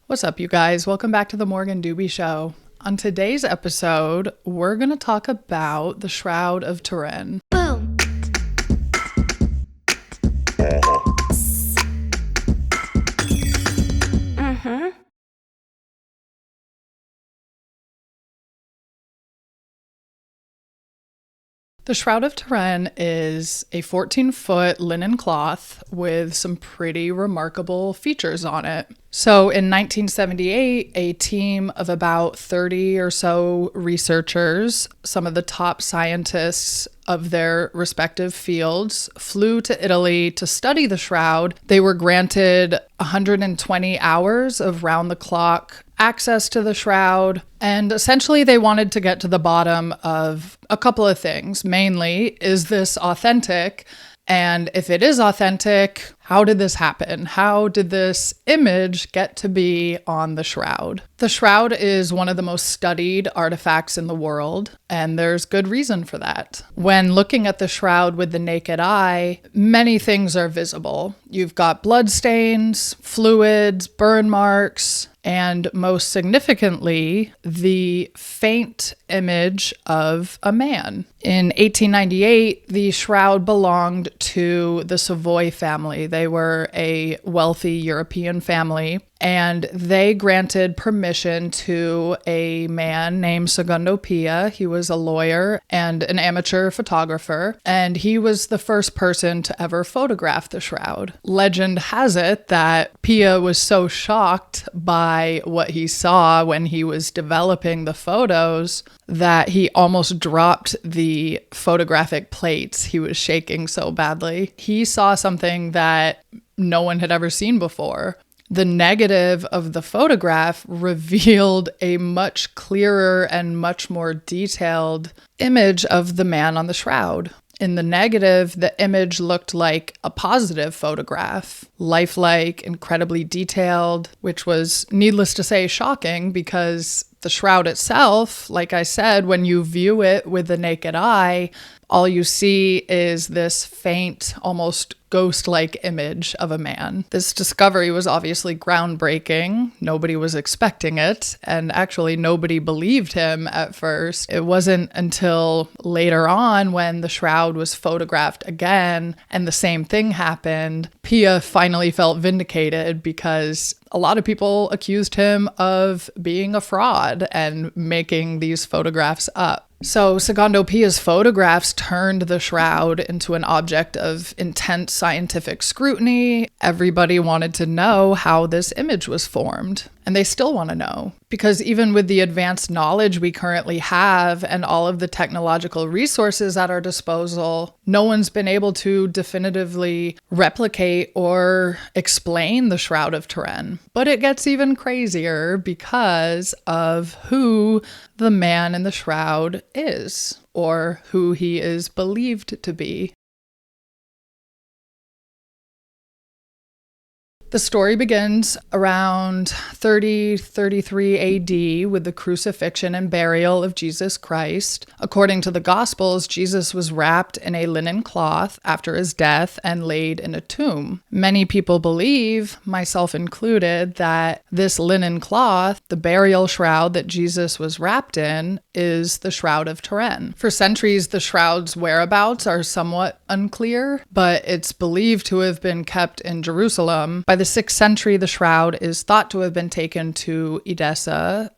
What's up, you guys? Welcome back to the Morgan Doobie Show. On today's episode, we're going to talk about the Shroud of Turin. Boom. The Shroud of Turin is a 14-foot linen cloth with some pretty remarkable features on it. So in 1978, a team of about 30 or so researchers, some of the top scientists of their respective fields, flew to Italy to study the shroud. They were granted 120 hours of round-the-clock access to the shroud, and essentially they wanted to get to the bottom of a couple of things. Mainly, is this authentic? And if it is authentic, how did this happen? How did this image get to be on the shroud? The shroud is one of the most studied artifacts in the world, and there's good reason for that. When looking at the shroud with the naked eye, many things are visible. You've got bloodstains, fluids, burn marks, and most significantly, the faint image of a man. In 1898, the shroud belonged to the Savoy family. They were a wealthy European family, and they granted permission to a man named Secondo. He was a lawyer and an amateur photographer, and he was the first person to ever photograph the shroud. Legend has it that Pia was so shocked by what he saw when he was developing the photos that he almost dropped the photographic plates. He was shaking so badly. He saw something that no one had ever seen before. The negative of the photograph revealed a much clearer and much more detailed image of the man on the shroud. In the negative, the image looked like a positive photograph, lifelike, incredibly detailed, which was, needless to say, shocking because the shroud itself, like I said, when you view it with the naked eye, all you see is this faint, almost ghost-like image of a man. This discovery was obviously groundbreaking. Nobody was expecting it, and actually nobody believed him at first. It wasn't until later on when the shroud was photographed again and the same thing happened, Pia finally felt vindicated because a lot of people accused him of being a fraud and making these photographs up. So Secondo Pia's photographs turned the shroud into an object of intense scientific scrutiny. Everybody wanted to know how this image was formed. And they still want to know, because even with the advanced knowledge we currently have and all of the technological resources at our disposal, no one's been able to definitively replicate or explain the Shroud of Turin. But it gets even crazier because of who the man in the shroud is, or who he is believed to be. The story begins around 30-33 AD with the crucifixion and burial of Jesus Christ. According to the Gospels, Jesus was wrapped in a linen cloth after his death and laid in a tomb. Many people believe, myself included, that this linen cloth, the burial shroud that Jesus was wrapped in, is the Shroud of Turin. For centuries, the shroud's whereabouts are somewhat unclear, but it's believed to have been kept in Jerusalem. By the 6th century, the shroud is thought to have been taken to Edessa,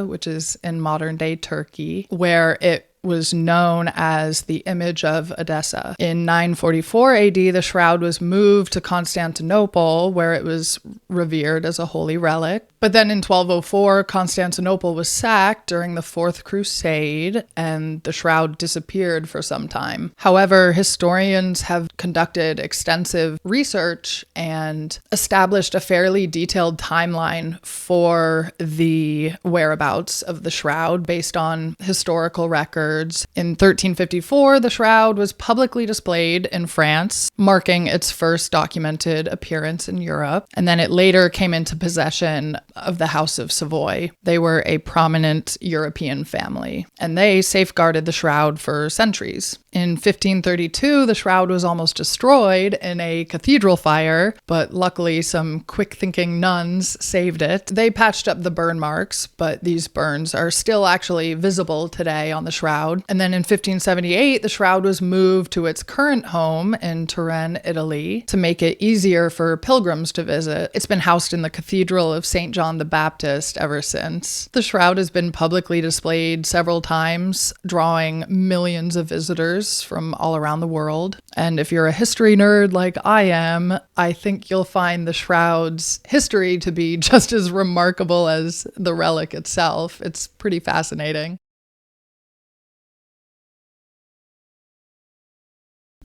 which is in modern-day Turkey, where it was known as the image of Edessa. In 944 AD, the shroud was moved to Constantinople, where it was revered as a holy relic. But then in 1204, Constantinople was sacked during the Fourth Crusade, and the shroud disappeared for some time. However, historians have conducted extensive research and established a fairly detailed timeline for the whereabouts of the shroud based on historical records records. In 1354, the shroud was publicly displayed in France, marking its first documented appearance in Europe. And then it later came into possession of the House of Savoy. They were a prominent European family, and they safeguarded the shroud for centuries. In 1532, the shroud was almost destroyed in a cathedral fire, but luckily some quick-thinking nuns saved it. They patched up the burn marks, but these burns are still actually visible today on the shroud. And then in 1578, the shroud was moved to its current home in Turin, Italy, to make it easier for pilgrims to visit. It's been housed in the Cathedral of St. John the Baptist ever since. The shroud has been publicly displayed several times, drawing millions of visitors from all around the world. And if you're a history nerd like I am, I think you'll find the shroud's history to be just as remarkable as the relic itself. It's pretty fascinating.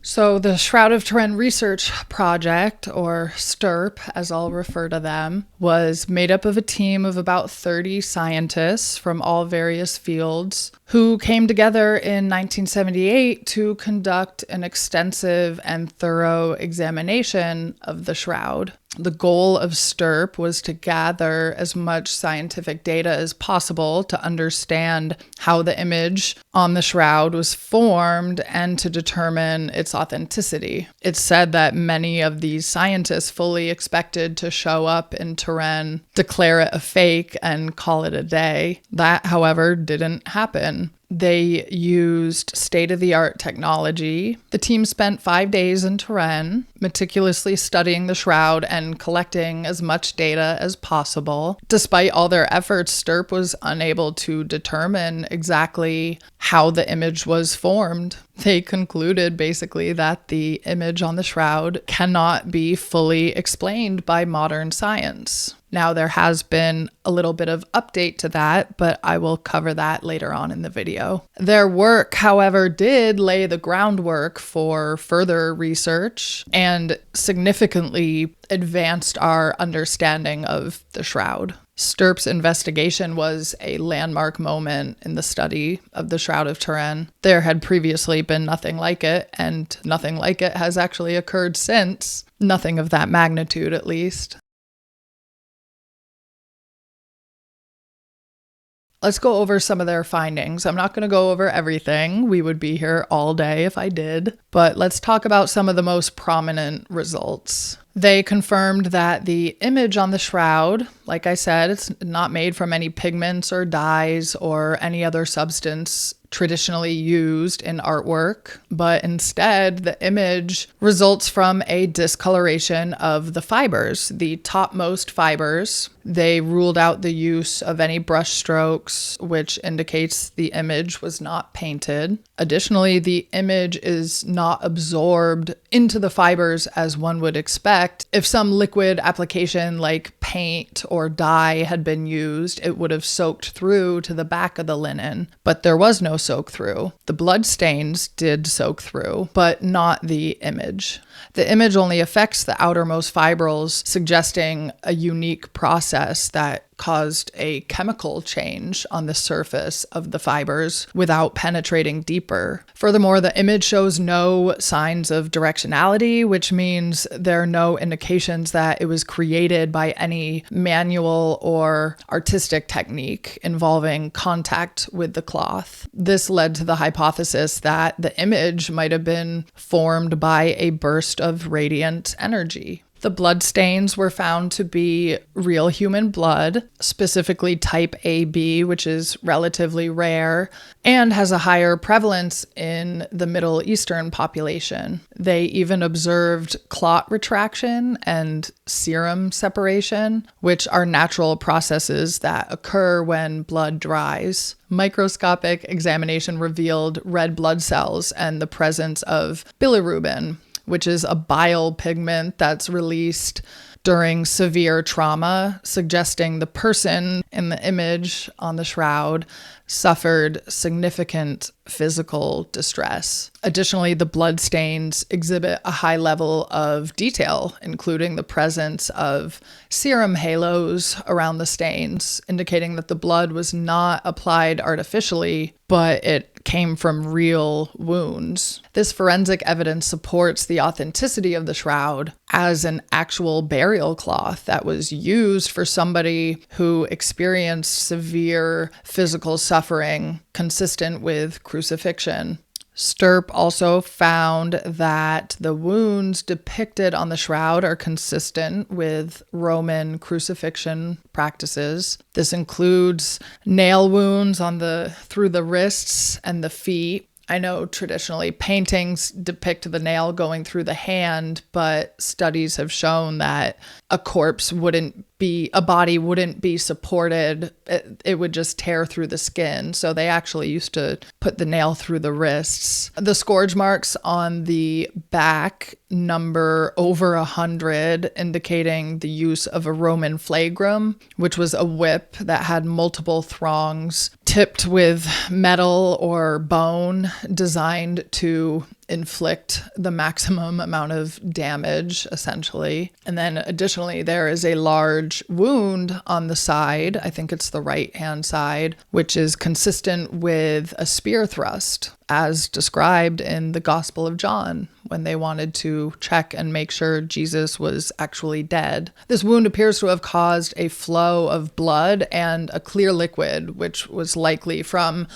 So the Shroud of Turin Research Project, or STURP as I'll refer to them, was made up of a team of about 30 scientists from all various fields who came together in 1978 to conduct an extensive and thorough examination of the shroud. The goal of STURP was to gather as much scientific data as possible to understand how the image on the shroud was formed and to determine its authenticity. It's said that many of these scientists fully expected to show up in Turin, declare it a fake, and call it a day. That, however, didn't happen. They used state-of-the-art technology. The team spent 5 days in Turin, meticulously studying the shroud and collecting as much data as possible. Despite all their efforts, STURP was unable to determine exactly how the image was formed. They concluded basically that the image on the shroud cannot be fully explained by modern science. Now, there has been a little bit of update to that, but I will cover that later on in the video. Their work, however, did lay the groundwork for further research and significantly advanced our understanding of the shroud. STURP's investigation was a landmark moment in the study of the Shroud of Turin. There had previously been nothing like it, and nothing like it has actually occurred since. Nothing of that magnitude, at least. Let's go over some of their findings. I'm not going to go over everything. We would be here all day if I did. But let's talk about some of the most prominent results. They confirmed that the image on the shroud, like I said, it's not made from any pigments or dyes or any other substance traditionally used in artwork, but instead the image results from a discoloration of the fibers, the topmost fibers. They ruled out the use of any brush strokes, which indicates the image was not painted. Additionally, the image is not absorbed into the fibers as one would expect. If some liquid application like paint or dye had been used, it would have soaked through to the back of the linen, but there was no soak through. The blood stains did soak through, but not the image. The image only affects the outermost fibrils, suggesting a unique process that caused a chemical change on the surface of the fibers without penetrating deeper. Furthermore, the image shows no signs of directionality, which means there are no indications that it was created by any manual or artistic technique involving contact with the cloth. This led to the hypothesis that the image might have been formed by a burst of radiant energy. The blood stains were found to be real human blood, specifically type AB, which is relatively rare and has a higher prevalence in the Middle Eastern population. They even observed clot retraction and serum separation, which are natural processes that occur when blood dries. Microscopic examination revealed red blood cells and the presence of bilirubin, which is a bile pigment that's released during severe trauma, suggesting the person in the image on the shroud suffered significant physical distress. Additionally, the blood stains exhibit a high level of detail, including the presence of serum halos around the stains, indicating that the blood was not applied artificially, but it came from real wounds. This forensic evidence supports the authenticity of the shroud as an actual burial cloth that was used for somebody who experienced severe physical suffering consistent with crucifixion. STURP also found that the wounds depicted on the shroud are consistent with Roman crucifixion practices. This includes nail wounds through the wrists and the feet. I know traditionally paintings depict the nail going through the hand, but studies have shown that a body wouldn't be supported. It would just tear through the skin. So they actually used to put the nail through the wrists. The scourge marks on the back number over 100, indicating the use of a Roman flagrum, which was a whip that had multiple thongs tipped with metal or bone designed to inflict the maximum amount of damage, essentially. And then additionally, there is a large wound on the side, I think it's the right hand side, which is consistent with a spear thrust, as described in the Gospel of John, when they wanted to check and make sure Jesus was actually dead. This wound appears to have caused a flow of blood and a clear liquid, which was likely from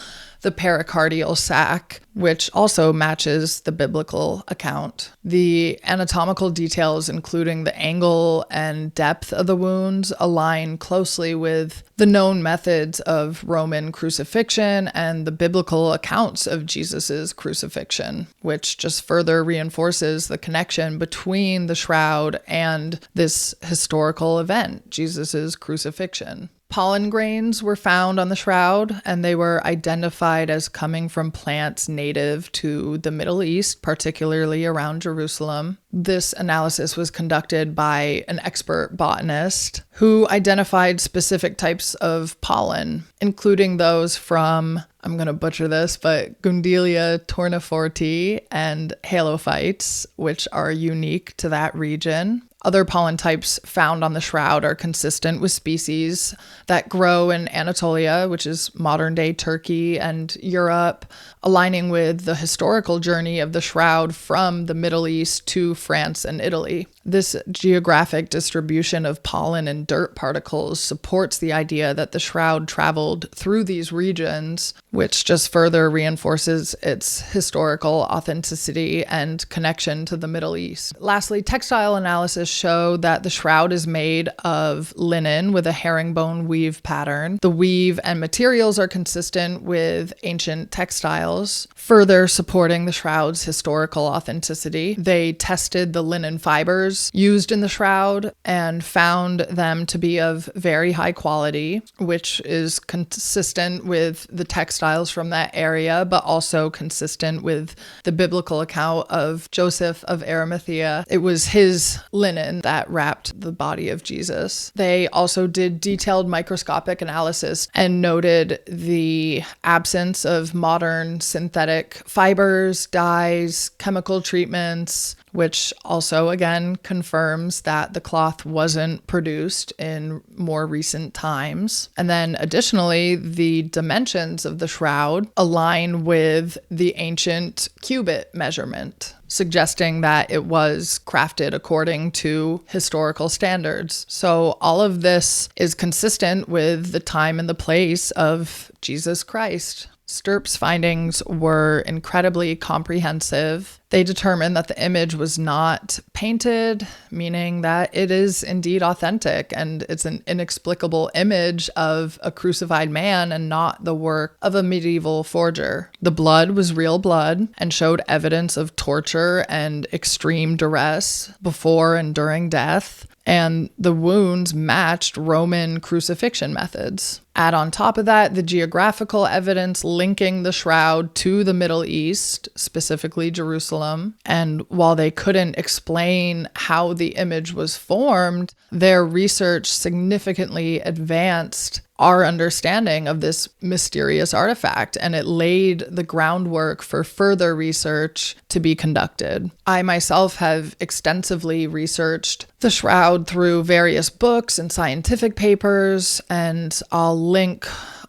the pericardial sac, which also matches the biblical account. The anatomical details, including the angle and depth of the wounds, align closely with the known methods of Roman crucifixion and the biblical accounts of Jesus's crucifixion, which just further reinforces the connection between the shroud and this historical event, Jesus's crucifixion. Pollen grains were found on the shroud, and they were identified as coming from plants native to the Middle East, particularly around Jerusalem. This analysis was conducted by an expert botanist who identified specific types of pollen, including those from, I'm going to butcher this, but Gundelia tourneforti and halophytes, which are unique to that region. Other pollen types found on the shroud are consistent with species that grow in Anatolia, which is modern-day Turkey and Europe, aligning with the historical journey of the shroud from the Middle East to France and Italy. This geographic distribution of pollen and dirt particles supports the idea that the shroud traveled through these regions, which just further reinforces its historical authenticity and connection to the Middle East. Lastly, textile analysis show that the shroud is made of linen with a herringbone weave pattern. The weave and materials are consistent with ancient textiles, further supporting the shroud's historical authenticity. They tested the linen fibers used in the shroud and found them to be of very high quality, which is consistent with the textiles from that area, but also consistent with the biblical account of Joseph of Arimathea. It was his linen that wrapped the body of Jesus. They also did detailed microscopic analysis and noted the absence of modern synthetic fibers, dyes, chemical treatments, which also again confirms that the cloth wasn't produced in more recent times. And then additionally, the dimensions of the shroud align with the ancient cubit measurement, suggesting that it was crafted according to historical standards. So all of this is consistent with the time and the place of Jesus Christ. STURP's findings were incredibly comprehensive. They determined that the image was not painted, meaning that it is indeed authentic and it's an inexplicable image of a crucified man and not the work of a medieval forger. The blood was real blood and showed evidence of torture and extreme duress before and during death. And the wounds matched Roman crucifixion methods. Add on top of that the geographical evidence linking the shroud to the Middle East, specifically Jerusalem. And while they couldn't explain how the image was formed, their research significantly advanced our understanding of this mysterious artifact, and it laid the groundwork for further research to be conducted. I myself have extensively researched the shroud through various books and scientific papers, and I'll link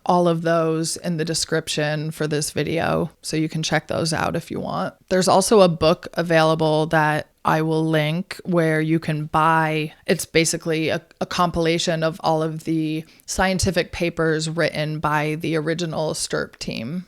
all of those in the description for this video, so you can check those out if you want. There's also a book available that I will link where you can buy. It's basically a compilation of all of the scientific papers written by the original STURP team.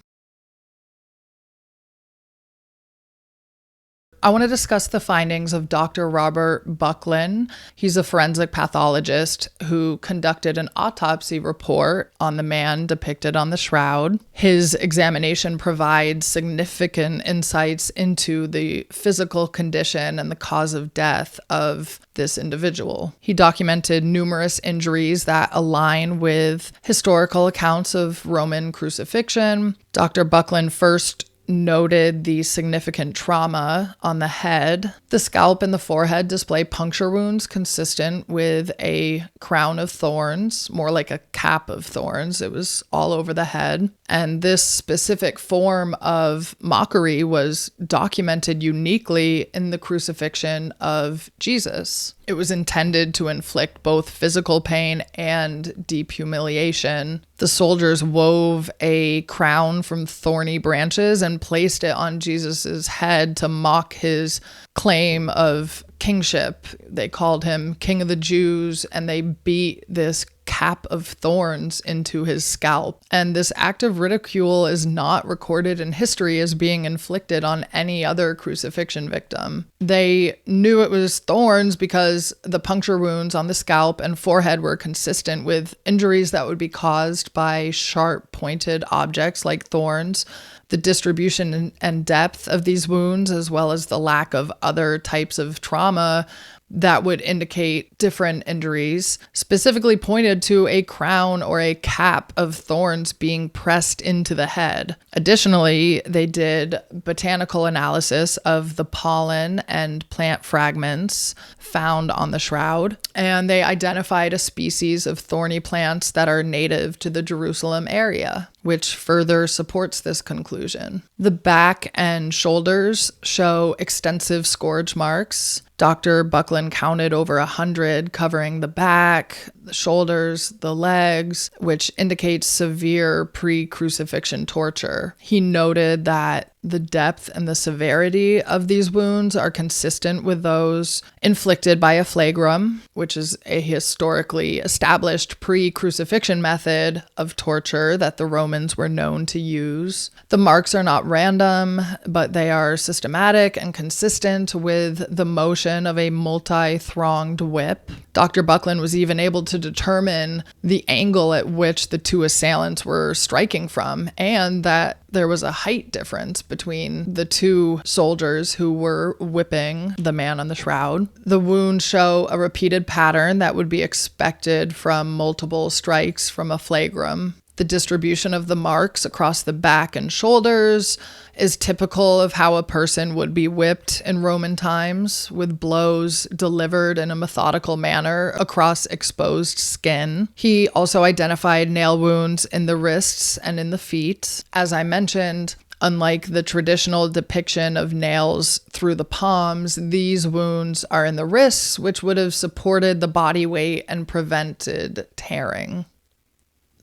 I want to discuss the findings of Dr. Robert Buckland. He's a forensic pathologist who conducted an autopsy report on the man depicted on the shroud. His examination provides significant insights into the physical condition and the cause of death of this individual. He documented numerous injuries that align with historical accounts of Roman crucifixion. Dr. Buckland first noted the significant trauma on the head. The scalp and the forehead display puncture wounds consistent with a crown of thorns, more like a cap of thorns. It was all over the head. And this specific form of mockery was documented uniquely in the crucifixion of Jesus. It was intended to inflict both physical pain and deep humiliation. The soldiers wove a crown from thorny branches and placed it on Jesus's head to mock his claim of kingship. They called him King of the Jews, and they beat this cap of thorns into his scalp. And this act of ridicule is not recorded in history as being inflicted on any other crucifixion victim. They knew it was thorns because the puncture wounds on the scalp and forehead were consistent with injuries that would be caused by sharp pointed objects like thorns. The distribution and depth of these wounds, as well as the lack of other types of trauma that would indicate different injuries, specifically pointed to a crown or a cap of thorns being pressed into the head. Additionally, they did botanical analysis of the pollen and plant fragments found on the shroud, and they identified a species of thorny plants that are native to the Jerusalem area, which further supports this conclusion. The back and shoulders show extensive scourge marks. Dr. Buckland counted over 100 covering the back, the shoulders, the legs, which indicates severe pre-crucifixion torture. He noted that the depth and the severity of these wounds are consistent with those inflicted by a flagrum, which is a historically established pre-crucifixion method of torture that the Romans were known to use. The marks are not random, but they are systematic and consistent with the motion of a multi-thronged whip. Dr. Buckland was even able to determine the angle at which the two assailants were striking from, and that there was a height difference between the two soldiers who were whipping the man on the shroud. The wounds show a repeated pattern that would be expected from multiple strikes from a flagrum. The distribution of the marks across the back and shoulders is typical of how a person would be whipped in Roman times, with blows delivered in a methodical manner across exposed skin. He also identified nail wounds in the wrists and in the feet. As I mentioned, unlike the traditional depiction of nails through the palms, these wounds are in the wrists, which would have supported the body weight and prevented tearing.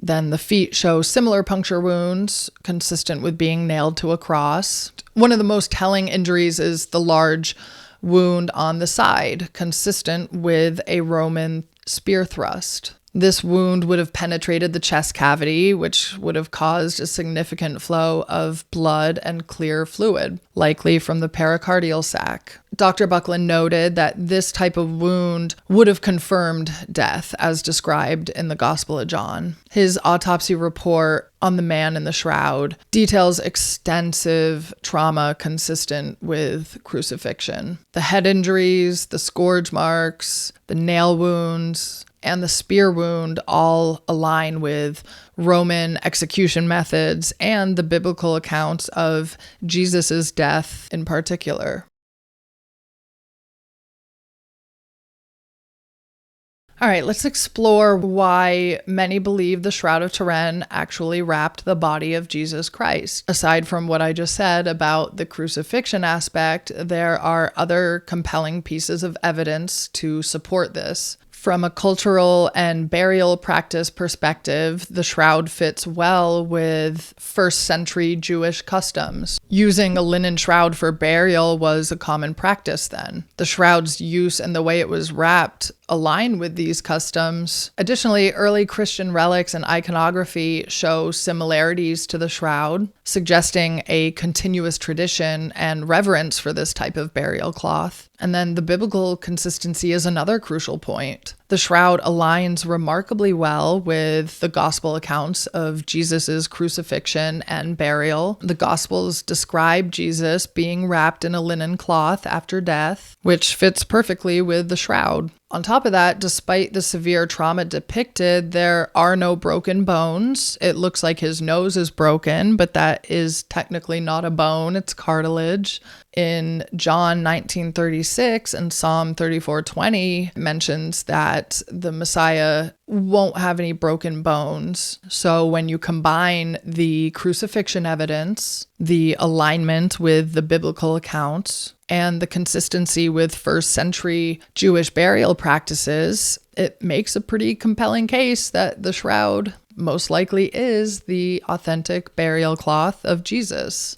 Then the feet show similar puncture wounds, consistent with being nailed to a cross. One of the most telling injuries is the large wound on the side, consistent with a Roman spear thrust. This wound would have penetrated the chest cavity, which would have caused a significant flow of blood and clear fluid, likely from the pericardial sac. Dr. Buckland noted that this type of wound would have confirmed death, as described in the Gospel of John. His autopsy report on the man in the shroud details extensive trauma consistent with crucifixion. The head injuries, the scourge marks, the nail wounds, and the spear wound all align with Roman execution methods and the biblical accounts of Jesus's death in particular. All right, let's explore why many believe the Shroud of Turin actually wrapped the body of Jesus Christ. Aside from what I just said about the crucifixion aspect, there are other compelling pieces of evidence to support this. From a cultural and burial practice perspective, the shroud fits well with first century Jewish customs. Using a linen shroud for burial was a common practice then. The shroud's use and the way it was wrapped align with these customs. Additionally, early Christian relics and iconography show similarities to the shroud, suggesting a continuous tradition and reverence for this type of burial cloth. And then the biblical consistency is another crucial point. The shroud aligns remarkably well with the gospel accounts of Jesus' crucifixion and burial. The gospels describe Jesus being wrapped in a linen cloth after death, which fits perfectly with the shroud. On top of that, despite the severe trauma depicted, there are no broken bones. It looks like his nose is broken, but that is technically not a bone, it's cartilage. In John 19:36 and Psalm 34:20 mentions that the Messiah won't have any broken bones. So when you combine the crucifixion evidence, the alignment with the biblical accounts, and the consistency with first century Jewish burial practices, it makes a pretty compelling case that the shroud most likely is the authentic burial cloth of Jesus.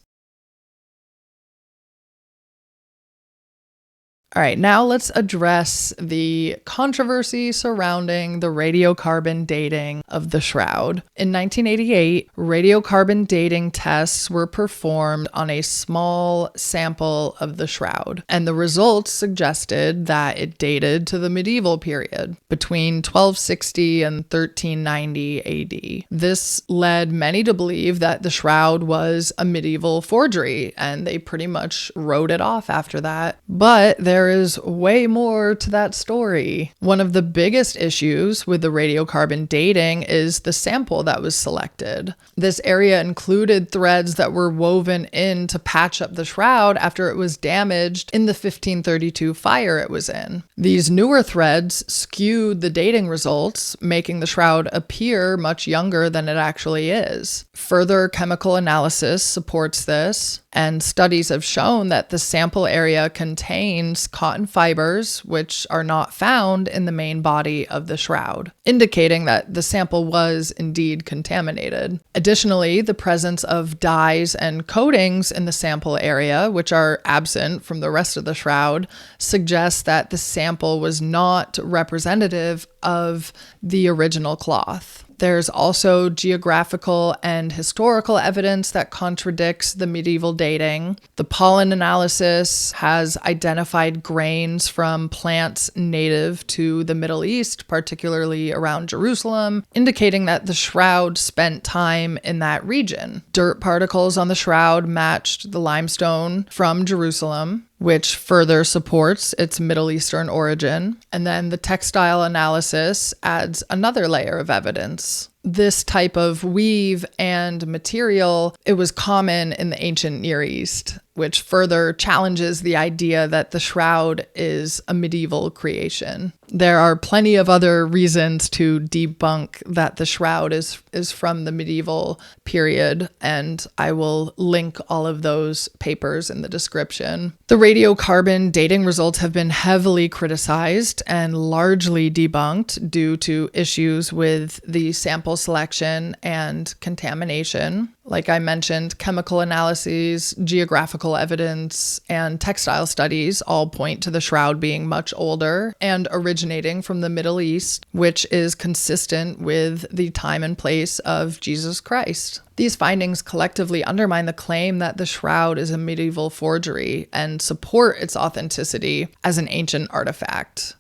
All right, now let's address the controversy surrounding the radiocarbon dating of the shroud. In 1988, radiocarbon dating tests were performed on a small sample of the shroud, and the results suggested that it dated to the medieval period, between 1260 and 1390 AD. This led many to believe that the shroud was a medieval forgery, and they pretty much wrote it off after that. But there is way more to that story. One of the biggest issues with the radiocarbon dating is the sample that was selected. This area included threads that were woven in to patch up the shroud after it was damaged in the 1532 fire it was in. These newer threads skewed the dating results, making the shroud appear much younger than it actually is. Further chemical analysis supports this, and studies have shown that the sample area contains cotton fibers, which are not found in the main body of the shroud, indicating that the sample was indeed contaminated. Additionally, the presence of dyes and coatings in the sample area, which are absent from the rest of the shroud, suggests that the sample was not representative of the original cloth. There's also geographical and historical evidence that contradicts the medieval dating. The pollen analysis has identified grains from plants native to the Middle East, particularly around Jerusalem, indicating that the shroud spent time in that region. Dirt particles on the shroud matched the limestone from Jerusalem, which further supports its Middle Eastern origin. And then the textile analysis adds another layer of evidence. This type of weave and material, it was common in the ancient Near East, which further challenges the idea that the shroud is a medieval creation. There are plenty of other reasons to debunk that the shroud is from the medieval period, and I will link all of those papers in the description. The radiocarbon dating results have been heavily criticized and largely debunked due to issues with the sample selection and contamination. Like I mentioned, chemical analyses, geographical evidence, and textile studies all point to the shroud being much older and originating from the Middle East, which is consistent with the time and place of Jesus Christ. These findings collectively undermine the claim that the shroud is a medieval forgery and support its authenticity as an ancient artifact.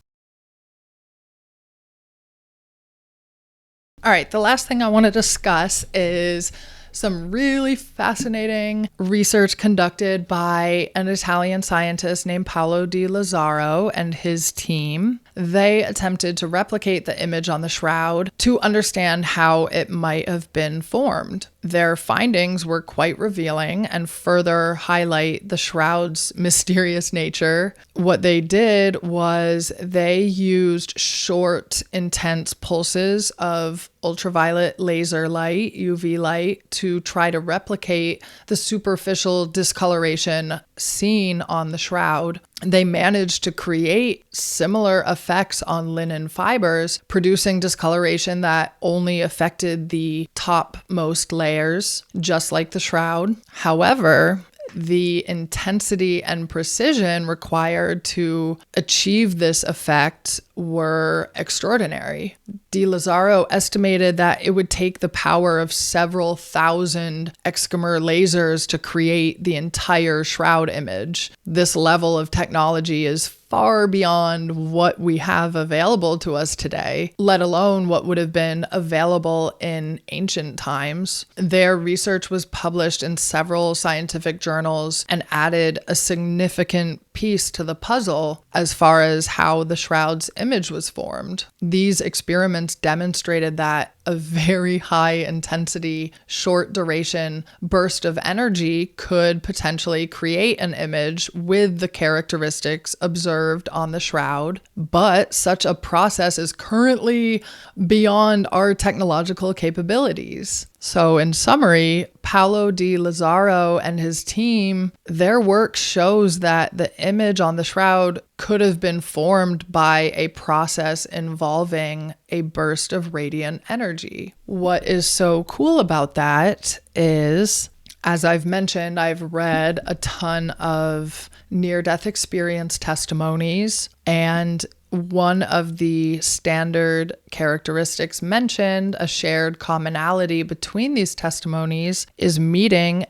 All right, the last thing I want to discuss is some really fascinating research conducted by an Italian scientist named Paolo di Lazzaro and his team. They attempted to replicate the image on the shroud to understand how it might have been formed. Their findings were quite revealing and further highlight the shroud's mysterious nature. What they did was they used short, intense pulses of ultraviolet laser light, UV light, to try to replicate the superficial discoloration seen on the shroud. they managed to create similar effects on linen fibers, producing discoloration that only affected the topmost layers, just like the shroud. However, the intensity and precision required to achieve this effect were extraordinary. De Lazzaro estimated that it would take the power of several thousand excimer lasers to create the entire shroud image. This level of technology is far beyond what we have available to us today, let alone what would have been available in ancient times. Their research was published in several scientific journals and added a significant piece to the puzzle as far as how the shroud's image was formed. These experiments demonstrated that a very high intensity, short duration burst of energy could potentially create an image with the characteristics observed on the shroud, but such a process is currently beyond our technological capabilities. So in summary, Paolo de Lazzaro and his team, their work shows that the image on the shroud could have been formed by a process involving a burst of radiant energy. What is so cool about that is, as I've mentioned, I've read a ton of near-death experience testimonies, and one of the standard characteristics mentioned, a shared commonality between these testimonies, is meeting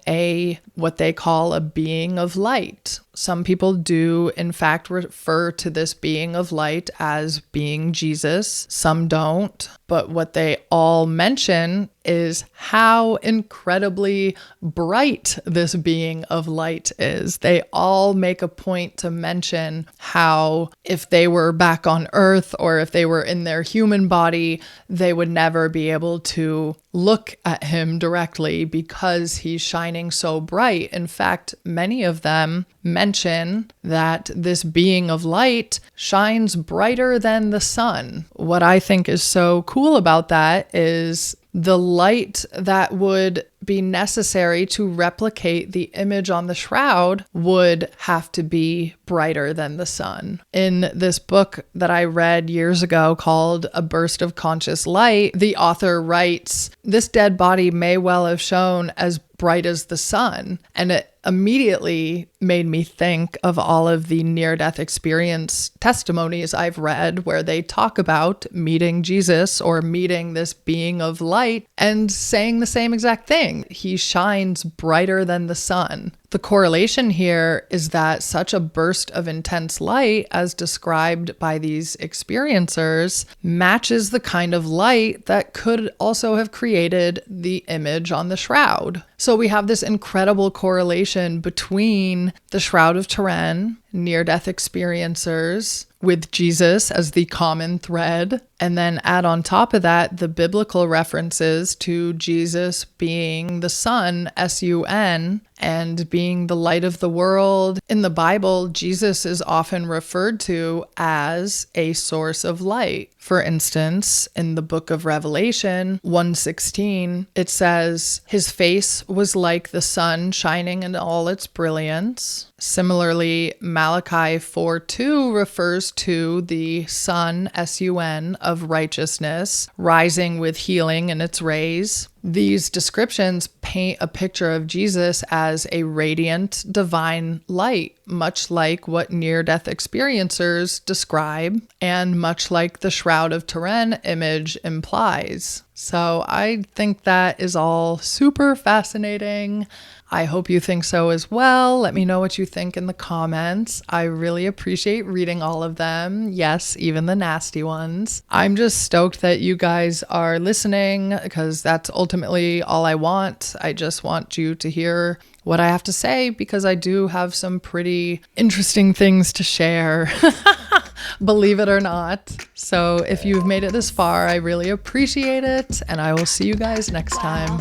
what they call a being of light. Some people do, in fact, refer to this being of light as being Jesus. Some don't. But what they all mention is how incredibly bright this being of light is. They all make a point to mention how if they were back on Earth or if they were in their human body, they would never be able to look at him directly because he's shining so bright. In fact, many of them mention that this being of light shines brighter than the sun. What I think is so cool about that is the light that would be necessary to replicate the image on the shroud would have to be brighter than the sun. In this book that I read years ago called A Burst of Conscious Light, the author writes, "This dead body may well have shone as bright as the sun." And it immediately made me think of all of the near-death experience testimonies I've read where they talk about meeting Jesus or meeting this being of light and saying the same exact thing. He shines brighter than the sun. The correlation here is that such a burst of intense light, as described by these experiencers, matches the kind of light that could also have created the image on the shroud. So we have this incredible correlation between the Shroud of Turin, near-death experiencers, with Jesus as the common thread, and then add on top of that the biblical references to Jesus being the sun, S-U-N, and being the light of the world. In the Bible, Jesus is often referred to as a source of light. For instance, in the book of Revelation 1:16, it says, "His face was like the sun shining in all its brilliance." Similarly, Malachi 4:2 refers to the sun, S-U-N, of righteousness, rising with healing in its rays. These descriptions paint a picture of Jesus as a radiant divine light, much like what near-death experiencers describe, and much like the Shroud of Turin image implies. So I think that is all super fascinating. I hope you think so as well. Let me know what you think in the comments. I really appreciate reading all of them. Yes, even the nasty ones. I'm just stoked that you guys are listening because that's ultimately all I want. I just want you to hear what I have to say because I do have some pretty interesting things to share. Believe it or not. So if you've made it this far, I really appreciate it, and I will see you guys next time.